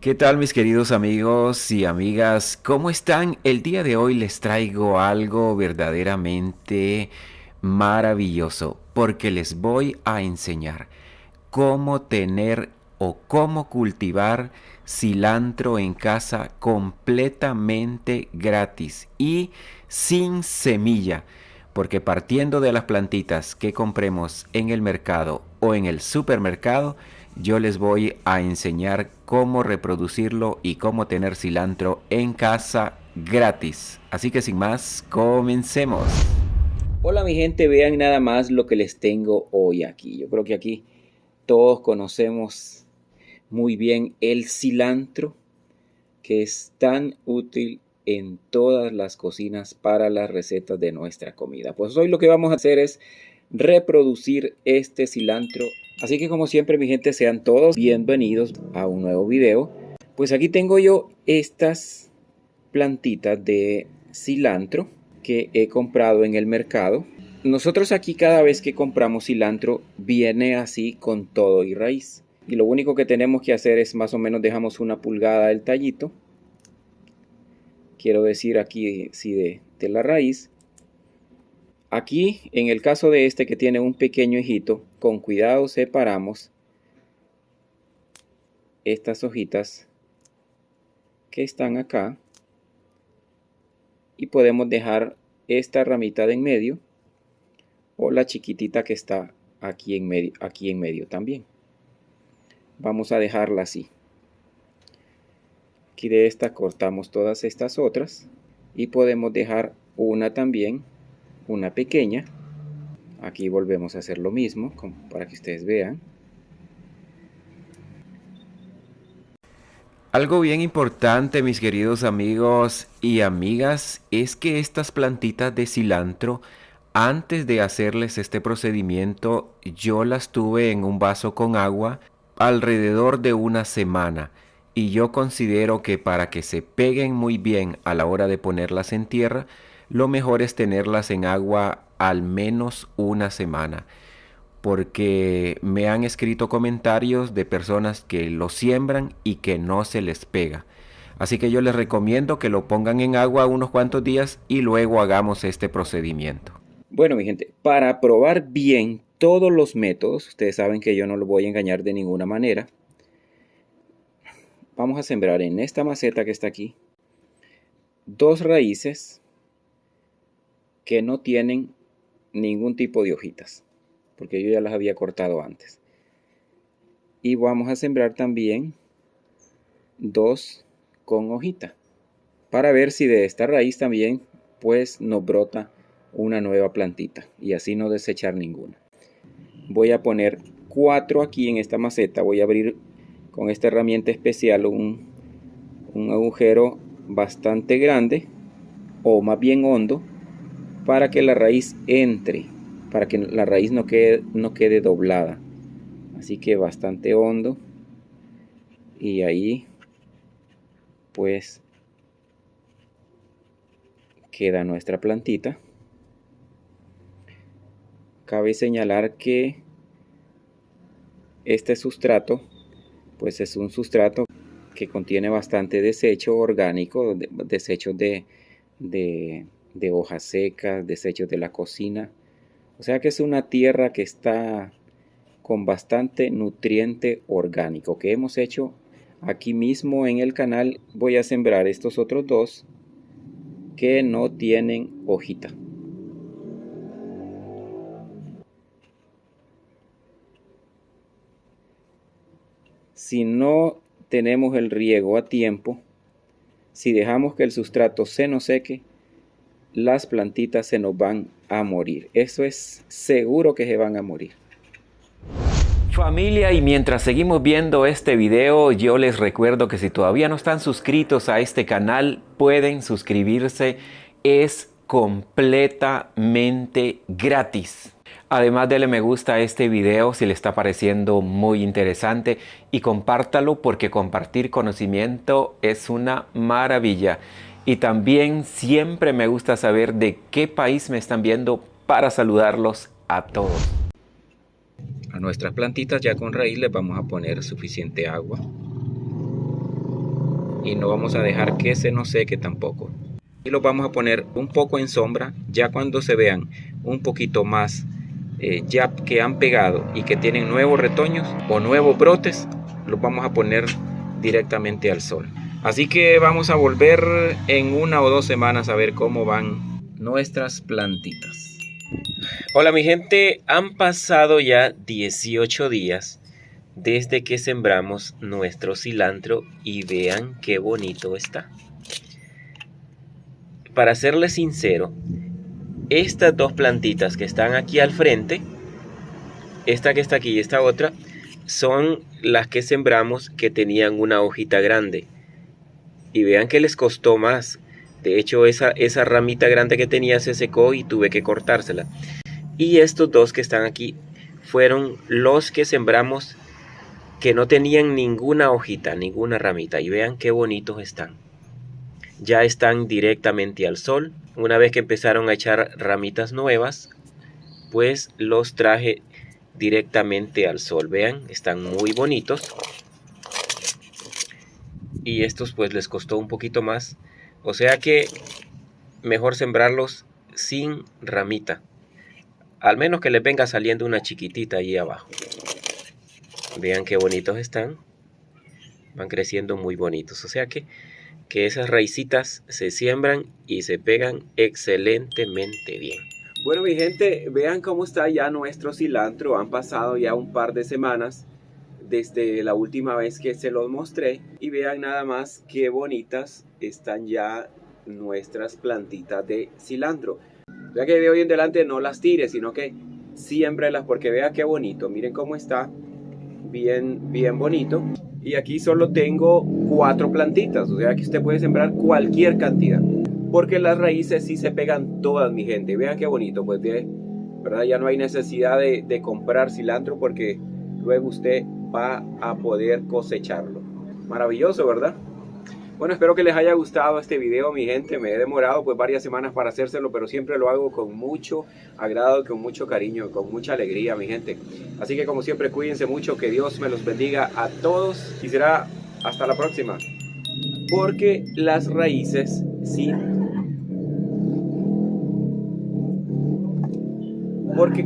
¿Qué tal mis queridos amigos y amigas? ¿Cómo están? El día de hoy les traigo algo verdaderamente maravilloso porque les voy a enseñar cómo tener o cómo cultivar cilantro en casa completamente gratis y sin semilla. Porque partiendo de las plantitas que compremos en el mercado o en el supermercado, yo les voy a enseñar cómo reproducirlo y cómo tener cilantro en casa gratis. Así que sin más, comencemos. Hola mi gente, vean nada más lo que les tengo hoy aquí. Yo creo que aquí todos conocemos muy bien el cilantro, que es tan útil en todas las cocinas para las recetas de nuestra comida. Pues hoy lo que vamos a hacer es reproducir este cilantro. Así que como siempre mi gente, sean todos bienvenidos a un nuevo video. Pues aquí tengo yo estas plantitas de cilantro que he comprado en el mercado. Nosotros aquí cada vez que compramos cilantro viene así con todo y raíz. Y lo único que tenemos que hacer es más o menos dejamos una pulgada del tallito. Quiero decir aquí sí de la raíz. Aquí en el caso de este que tiene un pequeño hijito, con cuidado separamos estas hojitas que están acá. Y podemos dejar esta ramita de en medio o la chiquitita que está aquí en medio también. Vamos a dejarla así. Aquí de esta cortamos todas estas otras y podemos dejar una también, una pequeña. Aquí volvemos a hacer lo mismo para que ustedes vean. Algo bien importante, mis queridos amigos y amigas, es que estas plantitas de cilantro, antes de hacerles este procedimiento, yo las tuve en un vaso con agua alrededor de una semana. Y yo considero que para que se peguen muy bien a la hora de ponerlas en tierra, lo mejor es tenerlas en agua al menos una semana, porque me han escrito comentarios de personas que lo siembran y que no se les pega. Así que yo les recomiendo que lo pongan en agua unos cuantos días y luego hagamos este procedimiento. Bueno, mi gente, para probar bien todos los métodos, ustedes saben que yo no lo voy a engañar de ninguna manera. Vamos a sembrar en esta maceta que está aquí dos raíces que no tienen ningún tipo de hojitas, porque yo ya las había cortado antes. Y vamos a sembrar también dos con hojita, para ver si de esta raíz también pues nos brota una nueva plantita y así no desechar ninguna. Voy a poner 4 aquí en esta maceta. Voy a abrir con esta herramienta especial un agujero bastante grande o más bien hondo para que la raíz entre, para que la raíz no quede doblada. Así que bastante hondo, y ahí pues queda nuestra plantita. Cabe señalar que este sustrato pues es un sustrato que contiene bastante desecho orgánico, desechos de hojas secas, desechos de la cocina. O sea que es una tierra que está con bastante nutriente orgánico que hemos hecho aquí mismo en el canal. Voy a sembrar estos otros dos que no tienen hojita. Si no tenemos el riego a tiempo, si dejamos que el sustrato se nos seque, las plantitas se nos van a morir. Eso es seguro que se van a morir. Familia, y mientras seguimos viendo este video, yo les recuerdo que si todavía no están suscritos a este canal, pueden suscribirse. Es completamente gratis. Además, dele me gusta a este video si le está pareciendo muy interesante y compártalo, porque compartir conocimiento es una maravilla. Y también siempre me gusta saber de qué país me están viendo para saludarlos a todos. A nuestras plantitas ya con raíz les vamos a poner suficiente agua. y no vamos a dejar que se nos seque tampoco. Y los vamos a poner un poco en sombra. Ya cuando se vean un poquito más ya que han pegado y que tienen nuevos retoños o nuevos brotes, los vamos a poner directamente al sol. Así que vamos a volver en 1 o 2 semanas a ver cómo van nuestras plantitas. Hola mi gente, han pasado ya 18 días desde que sembramos nuestro cilantro y vean qué bonito está. Para serles sincero, estas dos plantitas que están aquí al frente, esta que está aquí y esta otra, son las que sembramos que tenían una hojita grande. Y vean que les costó más. De hecho, esa ramita grande que tenía se secó y tuve que cortársela. Y estos dos que están aquí fueron los que sembramos que no tenían ninguna hojita, ninguna ramita. Y vean qué bonitos están. Ya están directamente al sol. Una vez que empezaron a echar ramitas nuevas, pues los traje directamente al sol. Vean, están muy bonitos. Y estos pues les costó un poquito más. O sea que mejor sembrarlos sin ramita. Al menos que les venga saliendo una chiquitita ahí abajo. Vean qué bonitos están. Van creciendo muy bonitos. O sea que esas raicitas se siembran y se pegan excelentemente bien. Bueno mi gente, vean cómo está ya nuestro cilantro. Han pasado ya un par de semanas desde la última vez que se los mostré. Y vean nada más qué bonitas están ya nuestras plantitas de cilantro. Ya que de hoy en adelante no las tire, sino que siémbrelas porque vean qué bonito. Miren cómo está, bien bonito. Y aquí solo tengo 4 plantitas, o sea que usted puede sembrar cualquier cantidad. Porque las raíces sí se pegan todas, mi gente. Vean qué bonito, pues ¿verdad? Ya no hay necesidad de comprar cilantro porque luego usted va a poder cosecharlo. Maravilloso, ¿verdad? Bueno, espero que les haya gustado este video, mi gente. Me he demorado pues varias semanas para hacérselo, pero siempre lo hago con mucho agrado, con mucho cariño, con mucha alegría, mi gente. Así que como siempre, cuídense mucho, que Dios me los bendiga a todos y será hasta la próxima. Porque las raíces, sí. Porque